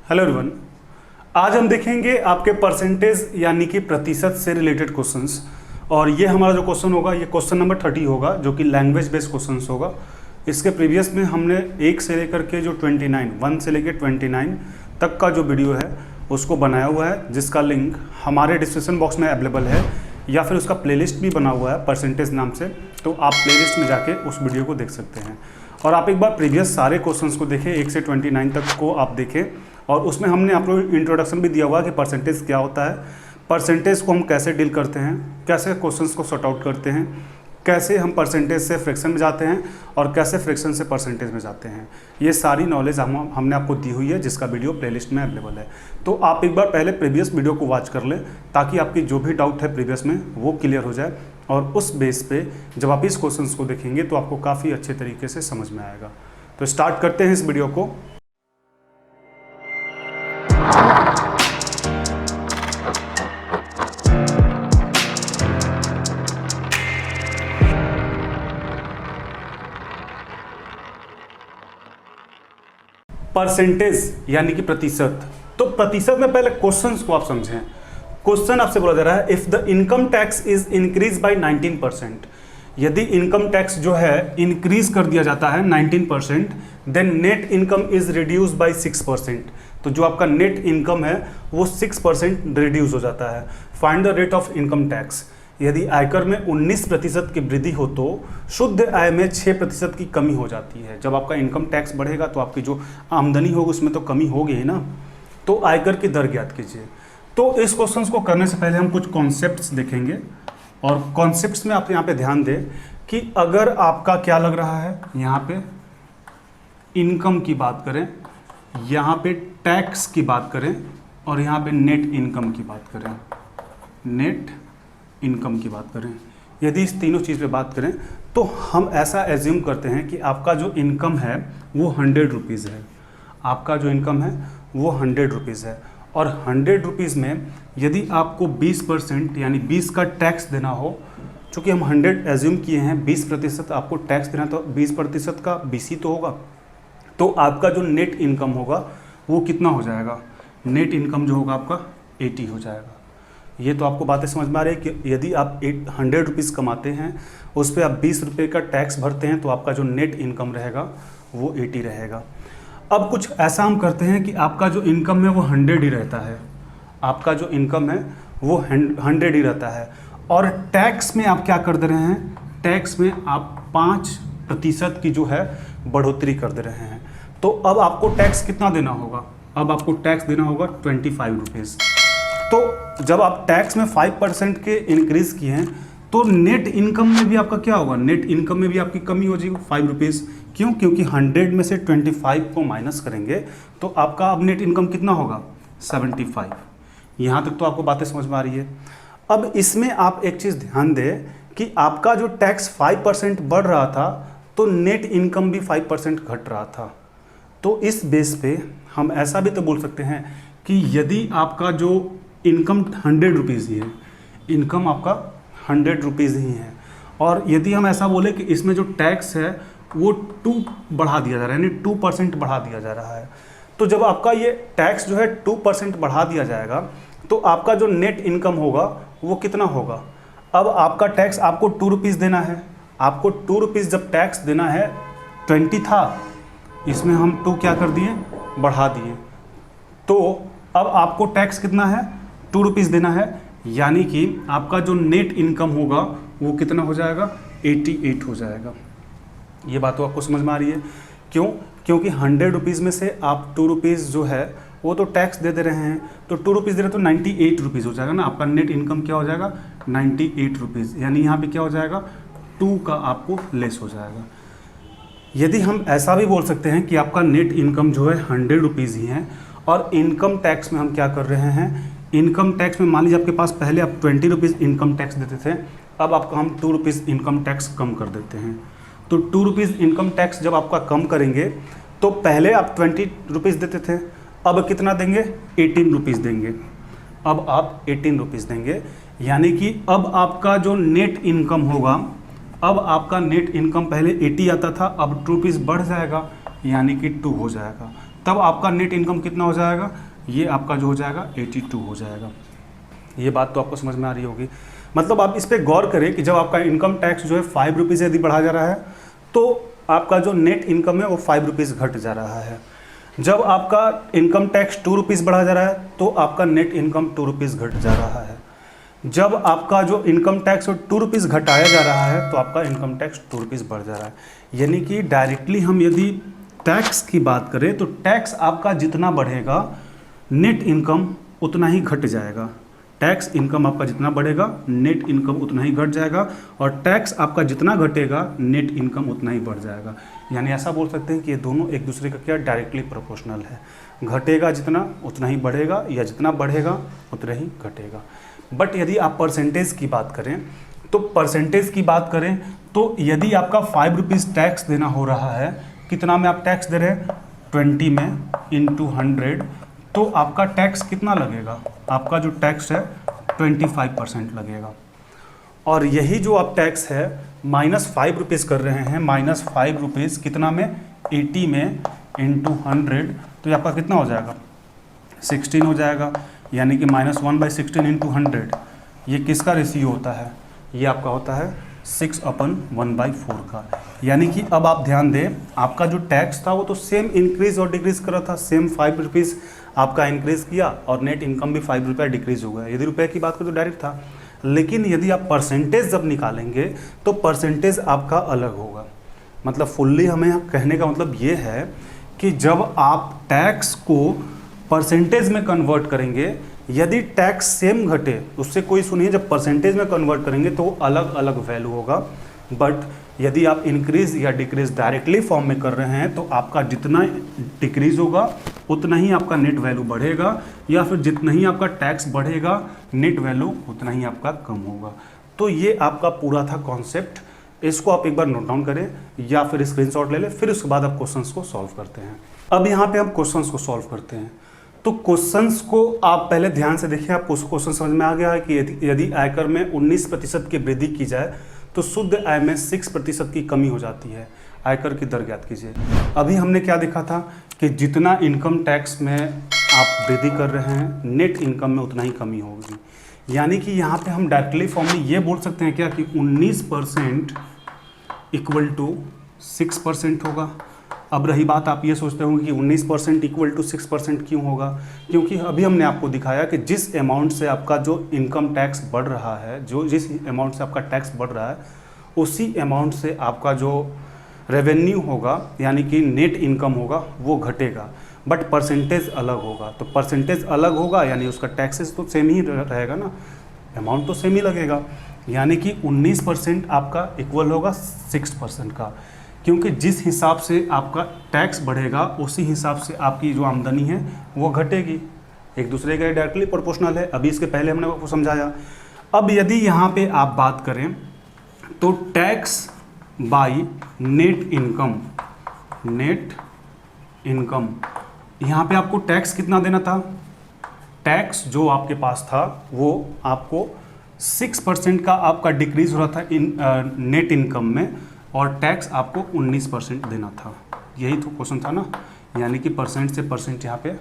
Hello everyone. आज हम देखेंगे आपके परसेंटेज यानी कि प्रतिशत से रिलेटेड क्वेश्चंस। और ये हमारा जो क्वेश्चन होगा ये क्वेश्चन नंबर 30 होगा, जो कि लैंग्वेज बेस्ड क्वेश्चंस होगा। इसके प्रीवियस में हमने 1 से लेकर के जो 29 1 से लेकर 29 तक का जो वीडियो है उसको बनाया हुआ है, जिसका लिंक हमारे डिस्क्रिप्शन बॉक्स में अवेलेबल है, या फिर उसका प्लेलिस्ट भी बना हुआ है परसेंटेज नाम से। तो आप प्लेलिस्ट में जाके उस वीडियो को देख सकते हैं। और आप एक बार प्रीवियस सारे क्वेश्चंस को देखें, 1 से 29 तक को आप देखें। और उसमें हमने आपको इंट्रोडक्शन भी दिया हुआ कि परसेंटेज क्या होता है, परसेंटेज को हम कैसे डील करते हैं, कैसे क्वेश्चंस को सॉर्ट आउट करते हैं, कैसे हम परसेंटेज से फ्रैक्शन में जाते हैं और कैसे फ्रैक्शन से परसेंटेज में जाते हैं। ये सारी नॉलेज हमने आपको दी हुई है, जिसका वीडियो प्लेलिस्ट में अवेलेबल है। तो आप एक बार पहले प्रीवियस वीडियो को वॉच कर लें, ताकि आपकी जो भी डाउट है प्रीवियस में वो क्लियर हो जाए। और उस बेस पे जब आप इस क्वेश्चंस को देखेंगे तो आपको काफ़ी अच्छे तरीके से समझ में आएगा। तो स्टार्ट करते हैं इस वीडियो को। परसेंटेज यानी कि प्रतिशत। तो प्रतिशत में पहले क्वेश्चंस को आप समझें। क्वेश्चन आपसे बोला जा रहा है, if the income tax is increase by 19%, यदि इनकम टैक्स जो है इंक्रीज कर दिया जाता है 19%, then net income is reduce by 6%। तो जो आपका नेट इनकम है वो 6% रिड्यूस हो जाता है। Find the rate of income tax. यदि आयकर में 19% की वृद्धि हो तो शुद्ध आय में 6% की कमी हो जाती है। जब आपका इनकम टैक्स बढ़ेगा तो आपकी जो आमदनी होगी उसमें तो कमी होगी ही ना। तो आयकर की दर ज्ञात कीजिए। तो इस क्वेश्चन को करने से पहले हम कुछ कॉन्सेप्ट्स देखेंगे। और कॉन्सेप्ट्स में आप यहाँ पे ध्यान दें कि अगर आपका क्या लग रहा है, यहाँ पे इनकम की बात करें, यहाँ पे टैक्स की बात करें और यहाँ पे नेट इनकम की बात करें, नेट इनकम की बात करें, यदि इस तीनों चीज़ पे बात करें तो हम ऐसा एज्यूम करते हैं कि आपका जो इनकम है वो 100 रुपीज़ है। आपका जो इनकम है वो 100 रुपीज़ है। और 100 रुपीज़ में यदि आपको 20% यानी 20 का टैक्स देना हो, चूँकि हम 100 एज्यूम किए हैं, 20% आपको टैक्स देना, तो 20% का 20 ही तो होगा। तो आपका जो नेट इनकम होगा वो कितना हो जाएगा? नेट इनकम जो होगा आपका 80 हो जाएगा। ये तो आपको बातें समझ में आ रही है कि यदि आप 100 रुपीज़ कमाते हैं, उस पर आप 20 रुपये का टैक्स भरते हैं, तो आपका जो नेट इनकम रहेगा वो 80 रहेगा। अब कुछ ऐसा हम करते हैं कि आपका जो इनकम है वो 100 ही रहता है। आपका जो इनकम है वो 100 ही रहता है। और टैक्स में आप क्या कर दे रहे हैं? टैक्स में आप 5% की जो है बढ़ोतरी कर दे रहे हैं। तो अब आपको टैक्स कितना देना होगा? अब आपको टैक्स देना होगा 25 रुपीज़। तो जब आप टैक्स में 5% के इंक्रीज किए हैं तो नेट इनकम में भी आपका क्या होगा? नेट इनकम में भी आपकी कमी हो जाएगी 5 रुपीज़। क्यों? क्योंकि 100 में से 25 को माइनस करेंगे तो आपका अब नेट इनकम कितना होगा? 75। यहाँ तक तो आपको बातें समझ में आ रही है। अब इसमें आप एक चीज़ ध्यान दें कि आपका जो टैक्स 5% बढ़ रहा था तो नेट इनकम भी 5% घट रहा था। तो इस बेस पे हम ऐसा भी तो बोल सकते हैं कि यदि आपका जो इनकम 100 रुपीज़ ही है, इनकम आपका 100 रुपीज़ ही है, और यदि हम ऐसा बोले कि इसमें जो टैक्स है वो 2 बढ़ा दिया जा रहा है, यानी 2% बढ़ा दिया जा रहा है, तो जब आपका ये टैक्स जो है 2% बढ़ा दिया जाएगा तो आपका जो नेट इनकम होगा वो कितना होगा? अब आपका टैक्स आपको 2 रुपीज़ देना है। आपको 2 रुपीज़ जब टैक्स देना है, 20 था, इसमें हम 2 क्या कर दिए? बढ़ा दिए। तो अब आपको टैक्स कितना है? 2 रुपीज़ देना है, यानी कि आपका जो नेट इनकम होगा वो कितना हो जाएगा? 88 हो जाएगा। ये बात तो आपको समझ में आ रही है। क्यों? क्योंकि 100 रुपीज़ में से आप 2 रुपीज़ जो है वो तो टैक्स दे रहे हैं, तो 2 रुपीज़ दे रहे तो 98 रुपीज़ हो जाएगा ना। आपका नेट इनकम क्या हो जाएगा? 98 रुपीज़, यानी यहाँ पे क्या हो जाएगा? 2 का आपको लेस हो जाएगा। यदि हम ऐसा भी बोल सकते हैं कि आपका नेट इनकम जो है 100 रुपीज़ ही है, और इनकम टैक्स में हम क्या कर रहे हैं? इनकम टैक्स में मान लीजिए आपके पास पहले आप 20 रुपीज़ इनकम टैक्स देते थे, अब आपका हम 2 रुपीज़ इनकम टैक्स कम कर देते हैं। तो 2 रुपीज़ इनकम टैक्स जब आपका कम करेंगे तो पहले आप 20 रुपीज़ देते थे, अब कितना देंगे? 18 रुपीज़ देंगे। अब आप 18 रुपीज़ देंगे, यानी कि अब आपका जो नेट इनकम होगा, अब आपका नेट इनकम पहले 80 आता था, अब 2 रुपीज़ बढ़ जाएगा, यानी कि 2 हो जाएगा। तब आपका नेट इनकम कितना हो जाएगा, ये आपका जो हो जाएगा 82 हो जाएगा। ये बात तो आपको समझ में आ रही होगी। मतलब आप इस पर गौर करें कि जब आपका इनकम टैक्स जो है 5 रुपीज़ यदि बढ़ा जा रहा है तो आपका जो नेट इनकम है वो 5 रुपीज़ घट जा रहा है। जब आपका इनकम टैक्स 2 रुपीज़ बढ़ा जा रहा है तो आपका नेट इनकम 2 रुपीज़ घट जा रहा है। जब आपका जो इनकम टैक्स 2 रुपीज़ घटाया जा रहा है तो आपका इनकम टैक्स 2 रुपीज़ बढ़ जा रहा है। यानी कि डायरेक्टली हम यदि टैक्स की बात करें तो टैक्स आपका जितना बढ़ेगा नेट इनकम उतना ही घट जाएगा। टैक्स इनकम आपका जितना बढ़ेगा नेट इनकम उतना ही घट जाएगा, और टैक्स आपका जितना घटेगा नेट इनकम उतना ही बढ़ जाएगा। यानी ऐसा बोल सकते हैं कि ये दोनों एक दूसरे का क्या डायरेक्टली प्रोपोर्शनल है। घटेगा जितना उतना ही बढ़ेगा, या जितना बढ़ेगा उतना ही घटेगा। बट यदि आप परसेंटेज की बात करें तो यदि आपका 5 रुपीज़ टैक्स देना हो रहा है, कितना में आप टैक्स दे रहे हैं, 20 में इंटू 100, तो आपका टैक्स कितना लगेगा, आपका जो टैक्स है 25% लगेगा। और यही जो आप टैक्स है -5 रुपीज़ कर रहे हैं, -5 रुपीज़ कितना में, 80 में इंटू 100, तो ये आपका कितना हो जाएगा, 16 हो जाएगा। यानी कि -1/16 इंटू 100, ये किसका रेशियो होता है, ये आपका होता है 6/1/4 का। यानी कि अब आप ध्यान दें, आपका जो टैक्स था वो तो सेम इंक्रीज और डिक्रीज कर रहा था, सेम 5 रुपीज़ आपका इंक्रीज किया और नेट इनकम भी 5 रुपये डिक्रीज हो गया। यदि रुपये की बात करें तो डायरेक्ट था, लेकिन यदि आप परसेंटेज जब निकालेंगे तो परसेंटेज आपका अलग होगा। मतलब फुल्ली हमें कहने का मतलब ये है कि जब आप टैक्स को परसेंटेज में कन्वर्ट करेंगे, यदि टैक्स सेम घटे उससे कोई सुनिए, जब परसेंटेज में कन्वर्ट करेंगे तो अलग अलग वैल्यू होगा। बट यदि आप इंक्रीज या डिक्रीज डायरेक्टली फॉर्म में कर रहे हैं तो आपका जितना डिक्रीज होगा उतना ही आपका नेट वैल्यू बढ़ेगा, या फिर जितना ही आपका टैक्स बढ़ेगा नेट वैल्यू उतना ही आपका कम होगा। तो ये आपका पूरा था कॉन्सेप्ट। इसको आप एक बार नोट डाउन करें या फिर स्क्रीनशॉट ले लें, फिर उसके बाद आप क्वेश्चंस को सॉल्व करते हैं। अब यहाँ पे हम क्वेश्चंस को सॉल्व करते हैं। तो क्वेश्चंस को आप पहले ध्यान से देखिए, आपको क्वेश्चन समझ में आ गया है कि यदि आयकर में 19% की वृद्धि की जाए तो शुद्ध आय में 6% की कमी हो जाती है। आयकर की दर ज्ञात कीजिए। अभी हमने क्या देखा था कि जितना इनकम टैक्स में आप वृद्धि कर रहे हैं नेट इनकम में उतना ही कमी होगी। यानी कि यहाँ पे हम डायरेक्टली फॉर्म में ये बोल सकते हैं क्या कि 19% इक्वल टू 6% होगा। अब रही बात, आप ये सोचते होंगे कि 19% इक्वल टू 6% क्यों होगा, क्योंकि अभी हमने आपको दिखाया कि जिस अमाउंट से आपका जो इनकम टैक्स बढ़ रहा है, जिस अमाउंट से आपका टैक्स बढ़ रहा है उसी अमाउंट से आपका जो रेवेन्यू होगा यानी कि नेट इनकम होगा वो घटेगा, बट परसेंटेज अलग होगा। तो परसेंटेज अलग होगा यानी उसका टैक्सेस तो सेम ही रहेगा ना, अमाउंट तो सेम ही लगेगा। यानी कि 19% आपका इक्वल होगा 6% का, क्योंकि जिस हिसाब से आपका टैक्स बढ़ेगा उसी हिसाब से आपकी जो आमदनी है वो घटेगी। एक दूसरे के डायरेक्टली प्रोपोर्शनल है। अभी इसके पहले हमने आपको समझाया। अब यदि यहाँ पे आप बात करें तो टैक्स बाय नेट इनकम, यहाँ पे आपको टैक्स कितना देना था, टैक्स जो आपके पास था वो आपको 6% का आपका डिक्रीज हो रहा था नेट इनकम में, और टैक्स आपको 19% देना था। यही तो क्वेश्चन था ना, यानी कि परसेंट से परसेंट यहाँ पे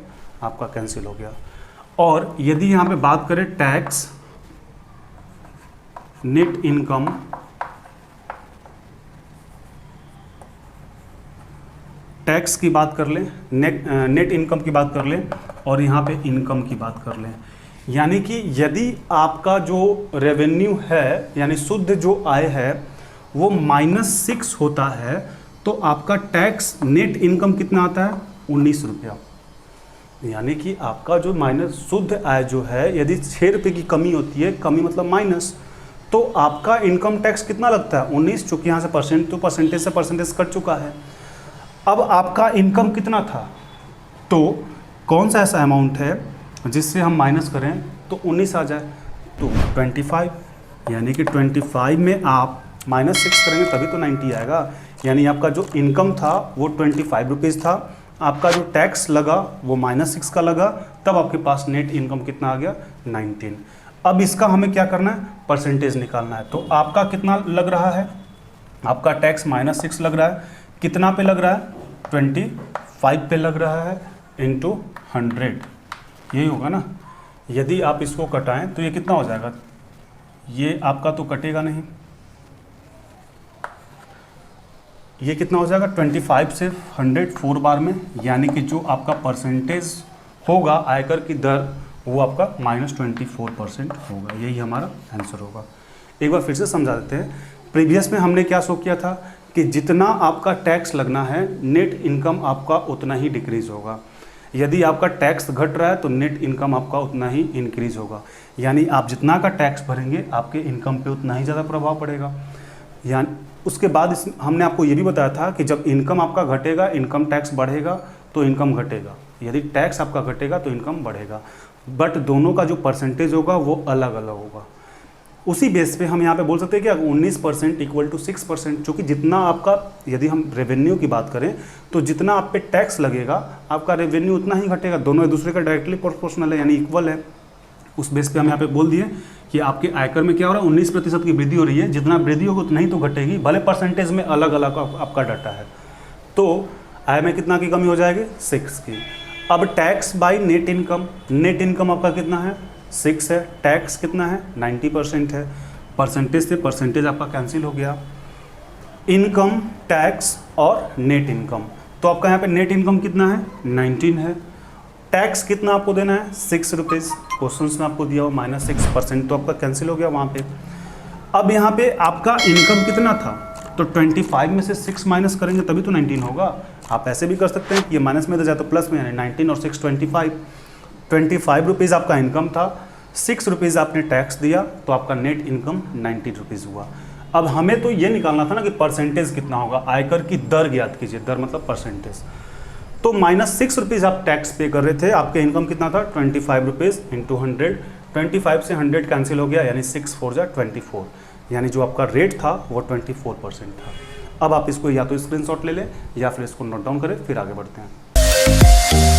आपका कैंसिल हो गया। और यदि यहाँ पे बात करें टैक्स नेट इनकम, टैक्स की बात कर लें, नेट इनकम की बात कर लें, और यहाँ पे इनकम की बात कर लें, यानी कि यदि आपका जो रेवेन्यू है यानी शुद्ध जो आय है वो -6 होता है तो आपका टैक्स नेट इनकम कितना आता है, 19 रुपया। यानी कि आपका जो माइनस शुद्ध आय जो है यदि 6 रुपये की कमी होती है, कमी मतलब माइनस, तो आपका इनकम टैक्स कितना लगता है, 19। चूँकि यहाँ से परसेंट तो परसेंटेज से परसेंटेज कट चुका है। अब आपका इनकम कितना था, तो कौन सा ऐसा अमाउंट है जिससे हम माइनस करें तो 19 आ जाए, तो 25। यानी कि 25 में आप -6 करेंगे तभी तो 90 आएगा। यानी आपका जो इनकम था वो 25 रुपीज़ था, आपका जो टैक्स लगा वो -6 का लगा, तब आपके पास नेट इनकम कितना आ गया, 19। अब इसका हमें क्या करना है, परसेंटेज निकालना है। तो आपका कितना लग रहा है, आपका टैक्स -6 लग रहा है, कितना पे लग रहा है, 25 पे लग रहा है। इंटू 100, यही होगा ना। यदि आप इसको कटाएं तो ये कितना हो जाएगा, ये आपका तो कटेगा नहीं, ये कितना हो जाएगा 25 से 100 4 बार में, यानी कि जो आपका परसेंटेज होगा आयकर की दर वो आपका -24% होगा। यही हमारा आंसर होगा। एक बार फिर से समझा देते हैं। प्रीवियस में हमने क्या शो किया था कि जितना आपका टैक्स लगना है नेट इनकम आपका उतना ही डिक्रीज होगा। यदि आपका टैक्स घट रहा है तो नेट इनकम आपका उतना ही इंक्रीज होगा, यानी आप जितना का टैक्स भरेंगे आपके इनकम पे उतना ही ज़्यादा प्रभाव पड़ेगा। यानी उसके बाद हमने आपको ये भी बताया था कि जब इनकम आपका घटेगा इनकम टैक्स बढ़ेगा तो इनकम घटेगा, यदि टैक्स आपका घटेगा तो इनकम बढ़ेगा, बट दोनों का जो परसेंटेज होगा वो अलग अलग होगा। उसी बेस पे हम यहाँ पे बोल सकते हैं कि 19% इक्वल टू 6%, चूँकि जितना आपका, यदि हम रेवेन्यू की बात करें तो जितना आप पे टैक्स लगेगा आपका रेवेन्यू उतना ही घटेगा। दोनों एक दूसरे का डायरेक्टली प्रोपोर्शनल है, यानी इक्वल है। उस बेस पे हम यहाँ पे बोल दिए कि आपके आयकर में क्या हो रहा है, 19% की वृद्धि हो रही है। जितना वृद्धि होगी उतना ही तो घटेगी, भले परसेंटेज में अलग अलग आपका डाटा है। तो आय में कितना की कमी हो जाएगी, 6 की। अब tax by net income, net income आपका कितना है, 6 है, टैक्स कितना है 90% है, परसेंटेज से परसेंटेज आपका कैंसिल हो गया। इनकम, टैक्स और नेट इनकम, तो आपका यहाँ पे नेट इनकम कितना है 19 है, टैक्स कितना आपको देना है 6 रुपीज़, क्वेश्चन में आपको दिया हो -6%, तो आपका कैंसिल हो गया वहाँ पे। अब यहाँ पे आपका इनकम कितना था, तो 25 में से 6 माइनस करेंगे तभी तो 19 होगा। आप ऐसे भी कर सकते हैं कि ये माइनस में तो जाए तो प्लस में, यानी 19 और 6 25 रुपीज़ आपका इनकम था, 6 रुपीज़ आपने टैक्स दिया, तो आपका नेट इनकम 90 रुपीज़ हुआ। अब हमें तो ये निकालना था ना कि परसेंटेज कितना होगा, आयकर की दर ज्ञात कीजिए, दर मतलब परसेंटेज। तो -6 रुपीज़ आप टैक्स पे कर रहे थे, आपके इनकम कितना था 25 रुपीज़ इंटू 100, 25 से 100 कैंसिल हो गया, यानी 6 4 जा 24, यानी जो आपका रेट था वो 24% था। अब आप इसको या तो स्क्रीनशॉट ले लें या फिर इसको नोट डाउन करें, फिर आगे बढ़ते हैं।